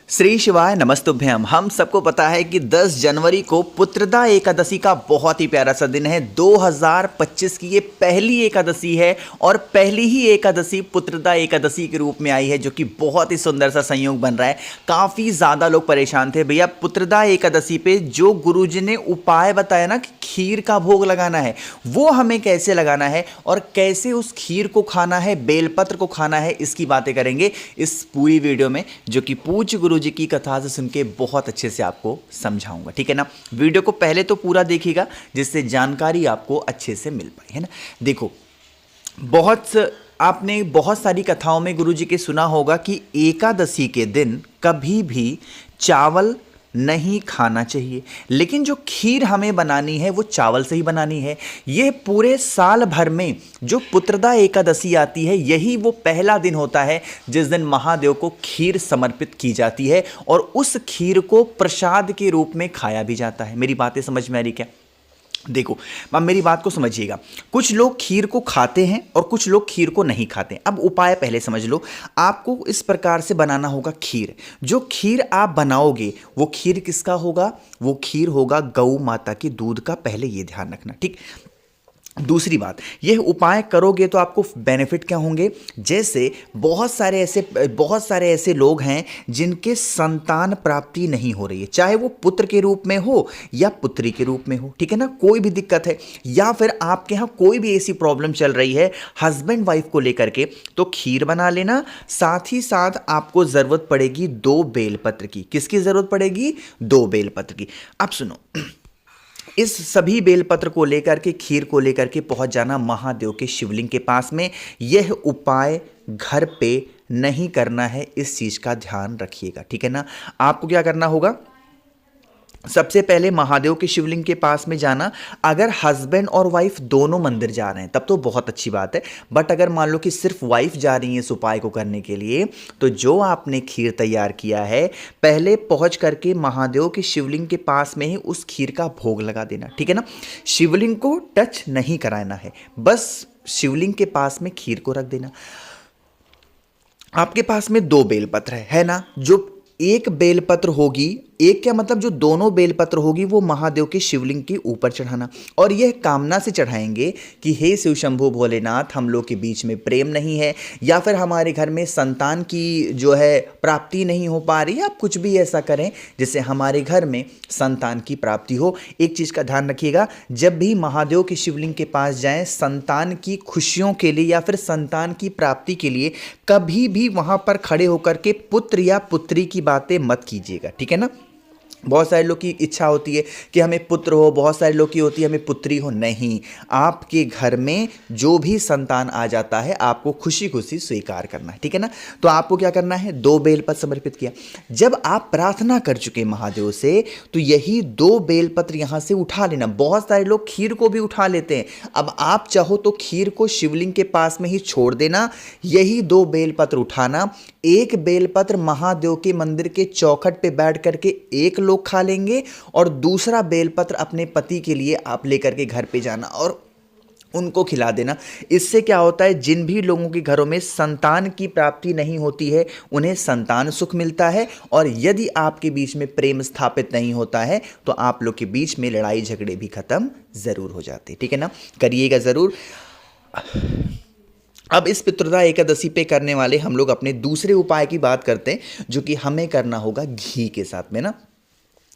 श्री शिवाय नमस्तुभ्यम। हम सबको पता है कि 10 जनवरी को पुत्रदा एकादशी का बहुत ही प्यारा सा दिन है। 2025 की ये पहली एकादशी है और पहली ही एकादशी पुत्रदा एकादशी के रूप में आई है, जो कि बहुत ही सुंदर सा संयोग बन रहा है। काफ़ी ज़्यादा लोग परेशान थे भैया, पुत्रदा एकादशी पे जो गुरुजी ने उपाय बताया ना कि खीर का भोग लगाना है, वो हमें कैसे लगाना है और कैसे उस खीर को खाना है, बेलपत्र को खाना है, इसकी बातें करेंगे इस पूरी वीडियो में, जो कि पूज्य गुरुजी की कथा से सुन के बहुत अच्छे से आपको समझाऊंगा। ठीक है ना। वीडियो को पहले तो पूरा देखिएगा जिससे जानकारी आपको अच्छे से मिल पाए, है ना। देखो, आपने बहुत सारी कथाओं में गुरुजी के सुना होगा कि एकादशी के दिन कभी भी चावल नहीं खाना चाहिए, लेकिन जो खीर हमें बनानी है वो चावल से ही बनानी है। ये पूरे साल भर में जो पुत्रदा एकादशी आती है, यही वो पहला दिन होता है जिस दिन महादेव को खीर समर्पित की जाती है और उस खीर को प्रसाद के रूप में खाया भी जाता है। मेरी बातें समझ में आ रही क्या? देखो, अब मेरी बात को समझिएगा। कुछ लोग खीर को खाते हैं और कुछ लोग खीर को नहीं खाते। अब उपाय पहले समझ लो। आपको इस प्रकार से बनाना होगा खीर। जो खीर आप बनाओगे वो खीर किसका होगा? वो खीर होगा गौ माता के दूध का। पहले ये ध्यान रखना, ठीक। दूसरी बात, यह उपाय करोगे तो आपको बेनिफिट क्या होंगे? जैसे बहुत सारे ऐसे लोग हैं जिनके संतान प्राप्ति नहीं हो रही है, चाहे वो पुत्र के रूप में हो या पुत्री के रूप में हो, ठीक है ना। कोई भी दिक्कत है या फिर आपके यहाँ कोई भी ऐसी प्रॉब्लम चल रही है हस्बैंड वाइफ को लेकर के, तो खीर बना लेना। साथ ही साथ आपको ज़रूरत पड़ेगी 2 बेलपत्र की। किसकी ज़रूरत पड़ेगी? 2 बेलपत्र की। अब सुनो, इस सभी बेलपत्र को लेकर के, खीर को लेकर के पहुंच जाना महादेव के शिवलिंग के पास में। यह उपाय घर पे नहीं करना है, इस चीज का ध्यान रखिएगा, ठीक है ना। आपको क्या करना होगा? सबसे पहले महादेव के शिवलिंग के पास में जाना। अगर हस्बैंड और वाइफ दोनों मंदिर जा रहे हैं तब तो बहुत अच्छी बात है, बट अगर मान लो कि सिर्फ वाइफ जा रही है इस उपाय को करने के लिए, तो जो आपने खीर तैयार किया है पहले पहुंच करके महादेव के शिवलिंग के पास में ही उस खीर का भोग लगा देना, ठीक है ना। शिवलिंग को टच नहीं कराना है, बस शिवलिंग के पास में खीर को रख देना। आपके पास में 2 बेलपत्र है ना। जो एक बेलपत्र होगी, एक क्या मतलब जो दोनों बेलपत्र होगी वो महादेव के शिवलिंग के ऊपर चढ़ाना, और यह कामना से चढ़ाएंगे कि हे शिव शंभु भोलेनाथ, हम लोग के बीच में प्रेम नहीं है, या फिर हमारे घर में संतान की जो है प्राप्ति नहीं हो पा रही है। आप कुछ भी ऐसा करें जिससे हमारे घर में संतान की प्राप्ति हो। एक चीज़ का ध्यान रखिएगा, जब भी महादेव के शिवलिंग के पास जाएं, संतान की खुशियों के लिए या फिर संतान की प्राप्ति के लिए कभी भी वहाँ पर खड़े होकर के पुत्र या पुत्री की बातें मत कीजिएगा, ठीक है ना। बहुत सारे लोग की इच्छा होती है कि हमें पुत्र हो, बहुत सारे लोग की होती है हमें पुत्री हो। नहीं, आपके घर में जो भी संतान आ जाता है आपको खुशी खुशी स्वीकार करना है, ठीक है ना। तो आपको क्या करना है? 2 बेलपत्र समर्पित किया। जब आप प्रार्थना कर चुके महादेव से, तो यही 2 बेलपत्र यहाँ से उठा लेना। बहुत सारे लोग खीर को भी उठा लेते हैं। अब आप चाहो तो खीर को शिवलिंग के पास में ही छोड़ देना, यही 2 बेलपत्र उठाना। एक बेलपत्र महादेव के मंदिर के चौखट पे बैठ करके एक लोग खा लेंगे और दूसरा बेलपत्र अपने पति के लिए आप लेकर के घर पे जाना और उनको खिला देना। इससे क्या होता है, जिन भी लोगों के घरों में संतान की प्राप्ति नहीं होती है उन्हें संतान सुख मिलता है, और यदि आपके बीच में प्रेम स्थापित नहीं होता है तो आप लोग के बीच में लड़ाई झगड़े भी खत्म जरूर हो जाते हैं, ठीक है ना। करिएगा जरूर। अब इस पितृदा एकादशी पे करने वाले हम लोग अपने दूसरे उपाय की बात करते हैं, जो कि हमें करना होगा घी के साथ में ना।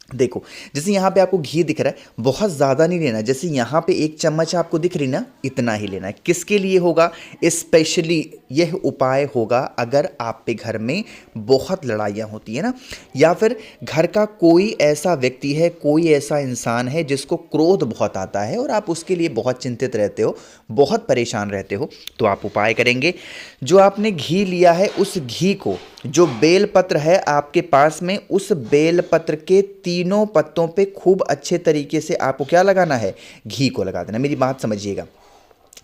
देखो, जैसे यहाँ पे आपको घी दिख रहा है, बहुत ज़्यादा नहीं लेना। जैसे यहाँ पे 1 चम्मच आपको दिख रही ना, इतना ही लेना है। किसके लिए होगा? स्पेशली यह उपाय होगा अगर आप पे घर में बहुत लड़ाइयाँ होती है ना, या फिर घर का कोई ऐसा व्यक्ति है, कोई ऐसा इंसान है जिसको क्रोध बहुत आता है और आप उसके लिए बहुत चिंतित रहते हो, बहुत परेशान रहते हो, तो आप उपाय करेंगे। जो आपने घी लिया है उस घी को, जो बेलपत्र है आपके पास में, उस बेलपत्र के 3 पत्तों पे खूब अच्छे तरीके से आपको क्या लगाना है? घी को लगा देना। मेरी बात समझिएगा।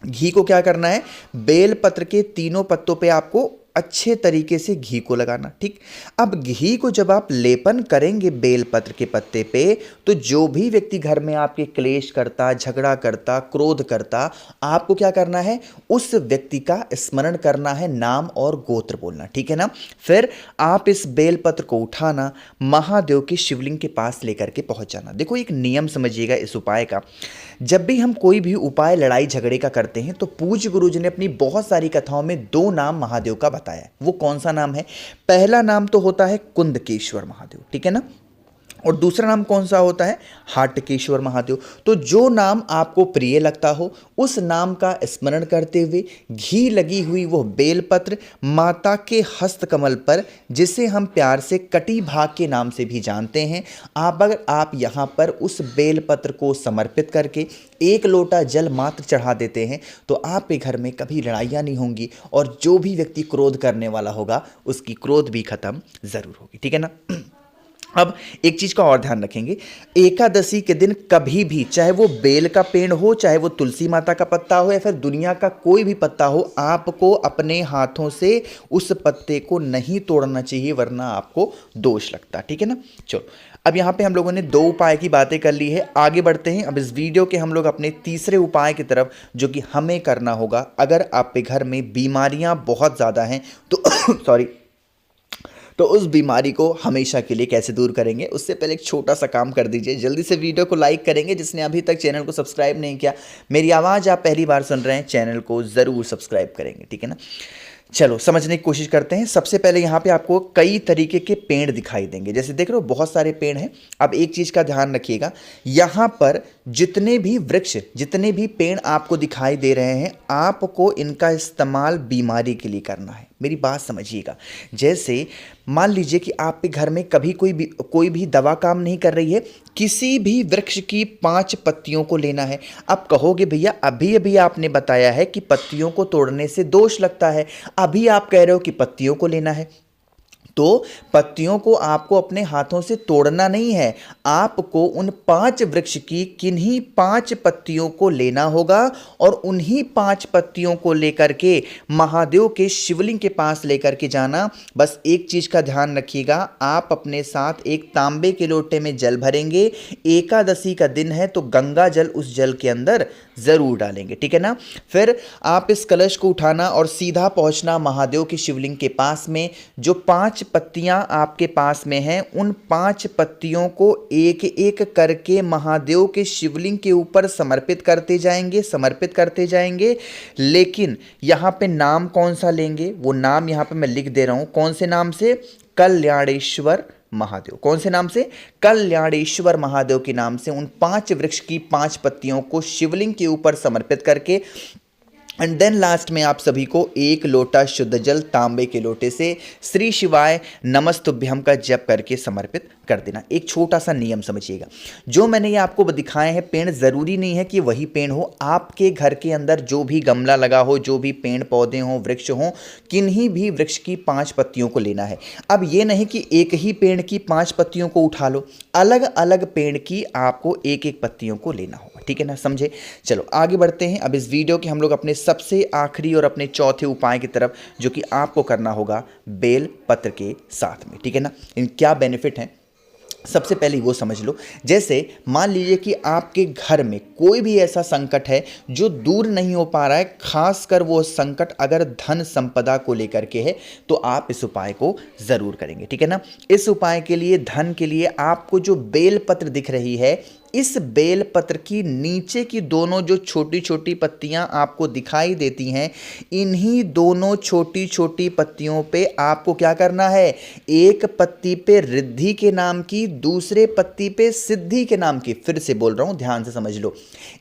घी को क्या करना है? बेलपत्र के 3 पत्तों पे आपको अच्छे तरीके से घी को लगाना। ठीक, अब घी को जब आप लेपन करेंगे बेलपत्र के पत्ते पे, तो जो भी व्यक्ति घर में आपके क्लेश करता, झगड़ा करता, क्रोध करता, आपको क्या करना है, उस व्यक्ति का स्मरण करना है, नाम और गोत्र बोलना। ठीक है ना। फिर आप इस बेलपत्र को उठाना, महादेव के शिवलिंग के पास लेकर के पहुंच जाना। देखो एक नियम समझिएगा इस उपाय का, जब भी हम कोई भी उपाय लड़ाई झगड़े का करते हैं तो पूज्य गुरु जी ने अपनी बहुत सारी कथाओं में 2 नाम महादेव का बताया है। वो कौन सा नाम है? पहला नाम तो होता है कुंदकेश्वर महादेव, ठीक है ना, और दूसरा नाम कौन सा होता है? हाटकेश्वर महादेव। तो जो नाम आपको प्रिय लगता हो उस नाम का स्मरण करते हुए घी लगी हुई वो बेलपत्र माता के हस्तकमल पर, जिसे हम प्यार से कटी भाग के नाम से भी जानते हैं, अगर आप यहाँ पर उस बेलपत्र को समर्पित करके 1 लोटा जल मात्र चढ़ा देते हैं तो आपके घर में कभी लड़ाइयाँ नहीं होंगी, और जो भी व्यक्ति क्रोध करने वाला होगा उसकी क्रोध भी खत्म जरूर होगी। ठीक है ना। अब एक चीज का और ध्यान रखेंगे, एकादशी के दिन कभी भी, चाहे वो बेल का पेड़ हो, चाहे वो तुलसी माता का पत्ता हो, या फिर दुनिया का कोई भी पत्ता हो, आपको अपने हाथों से उस पत्ते को नहीं तोड़ना चाहिए, वरना आपको दोष लगता। ठीक है ना। चलो, अब यहाँ पे हम लोगों ने 2 उपाय की बातें कर ली है, आगे बढ़ते हैं। अब इस वीडियो के हम लोग अपने तीसरे उपाय की तरफ, जो कि हमें करना होगा अगर आपके घर में बीमारियां बहुत ज़्यादा हैं तो सॉरी, तो उस बीमारी को हमेशा के लिए कैसे दूर करेंगे। उससे पहले एक छोटा सा काम कर दीजिए, जल्दी से वीडियो को लाइक करेंगे। जिसने अभी तक चैनल को सब्सक्राइब नहीं किया, मेरी आवाज़ आप पहली बार सुन रहे हैं, चैनल को ज़रूर सब्सक्राइब करेंगे। ठीक है ना। चलो समझने की कोशिश करते हैं। सबसे पहले यहाँ पे आपको कई तरीके के पेड़ दिखाई देंगे, जैसे देख रहे हो बहुत सारे पेड़ हैं। अब एक चीज़ का ध्यान रखिएगा, यहाँ पर जितने भी वृक्ष, जितने भी पेड़ आपको दिखाई दे रहे हैं, आपको इनका इस्तेमाल बीमारी के लिए करना है। मेरी बात समझिएगा, जैसे मान लीजिए कि आपके घर में कभी कोई भी दवा काम नहीं कर रही है, किसी भी वृक्ष की 5 पत्तियों को लेना है। आप कहोगे भैया अभी अभी आपने बताया है कि पत्तियों को तोड़ने से दोष लगता है, अभी आप कह रहे हो कि पत्तियों को लेना है। तो पत्तियों को आपको अपने हाथों से तोड़ना नहीं है, आपको उन 5 वृक्ष की किन्हीं 5 पत्तियों को लेना होगा, और उन्हीं 5 पत्तियों को लेकर के महादेव के शिवलिंग के पास लेकर के जाना। बस एक चीज का ध्यान रखिएगा, आप अपने साथ एक तांबे के लोटे में जल भरेंगे। एकादशी का दिन है तो गंगा जल उस जल के अंदर जरूर डालेंगे। ठीक है ना। फिर आप इस कलश को उठाना और सीधा पहुंचना महादेव के शिवलिंग के पास में। जो 5 पत्तियां आपके पास में हैं, उन 5 पत्तियों को एक एक करके महादेव के शिवलिंग के ऊपर समर्पित करते जाएंगे। लेकिन यहां पे नाम कौन सा लेंगे, वो नाम यहां पे मैं लिख दे रहा हूं। कौन से नाम से? कल्याणेश्वर महादेव। कौन से नाम से? कल्याणेश्वर महादेव के नाम से उन 5 वृक्ष की 5 पत्तियों को शिवलिंग के ऊपर समर्पित करके, एंड देन लास्ट में आप सभी को 1 लोटा शुद्ध जल तांबे के लोटे से श्री शिवाय नमस्तुभ्यम का जप करके समर्पित कर देना। एक छोटा सा नियम समझिएगा, जो मैंने ये आपको दिखाए हैं पेड़, ज़रूरी नहीं है कि वही पेड़ हो। आपके घर के अंदर जो भी गमला लगा हो, जो भी पेड़ पौधे हों, वृक्ष हों, किन्हीं भी वृक्ष की 5 पत्तियों को लेना है। अब ये नहीं कि एक ही पेड़ की 5 पत्तियों को उठा लो, अलग अलग पेड़ की आपको एक एक पत्तियों को लेना होगा। ठीक है ना, समझे। चलो आगे बढ़ते हैं। अब इस वीडियो के हम लोग अपने सबसे आखिरी और अपने चौथे उपाय की तरफ, जो कि आपको करना होगा बेल पत्र के साथ में। ठीक है ना। इन क्या बेनिफिट हैं सबसे पहले वो समझ लो। जैसे मान लीजिए कि आपके घर में कोई भी ऐसा संकट है जो दूर नहीं हो पा रहा है, खासकर वो संकट अगर धन संपदा को लेकर के है, तो आप इस उपाय को जरूर करेंगे। ठीक है ना। इस उपाय के लिए, धन के लिए, आपको जो बेल पत्र दिख रही है, इस बेल पत्र की नीचे की दोनों जो छोटी छोटी पत्तियां आपको दिखाई देती हैं, इन्हीं दोनों छोटी छोटी पत्तियों पे आपको क्या करना है? एक पत्ती पे रिद्धि के नाम की, दूसरे पत्ती पे सिद्धि के नाम की, फिर से बोल रहा हूं ध्यान से समझ लो,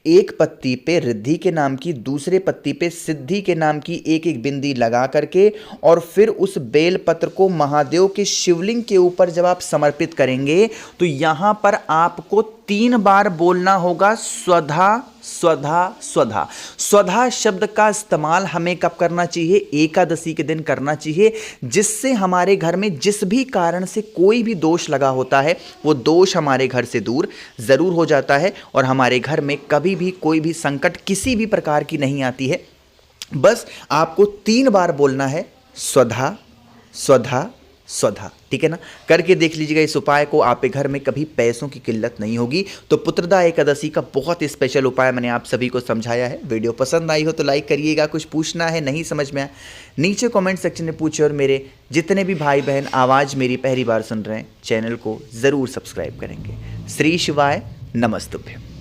एक पत्ती पे रिद्धि के नाम की, दूसरे पत्ती पे सिद्धि के नाम की एक एक बिंदी लगा करके, और फिर उस बेल पत्र को महादेव के शिवलिंग के ऊपर जब आप समर्पित करेंगे, तो यहां पर आपको 3 बार बोलना होगा स्वधा स्वधा स्वधा। स्वधा शब्द का इस्तेमाल हमें कब करना चाहिए? एकादशी के दिन करना चाहिए, जिससे हमारे घर में जिस भी कारण से कोई भी दोष लगा होता है, वो दोष हमारे घर से दूर जरूर हो जाता है, और हमारे घर में कभी भी कोई भी संकट किसी भी प्रकार की नहीं आती है। बस आपको 3 बार बोलना है स्वधा स्वधा स्वधा। ठीक है ना, करके देख लीजिएगा इस उपाय को, आपके घर में कभी पैसों की किल्लत नहीं होगी। तो पुत्रदा एकादशी का बहुत स्पेशल उपाय मैंने आप सभी को समझाया है। वीडियो पसंद आई हो तो लाइक करिएगा, कुछ पूछना है नहीं समझ में आया नीचे कमेंट सेक्शन में पूछिए, और मेरे जितने भी भाई बहन आवाज़ मेरी पहली बार सुन रहे हैं चैनल को ज़रूर सब्सक्राइब करेंगे। श्री शिवाय नमस्तुभ्यं।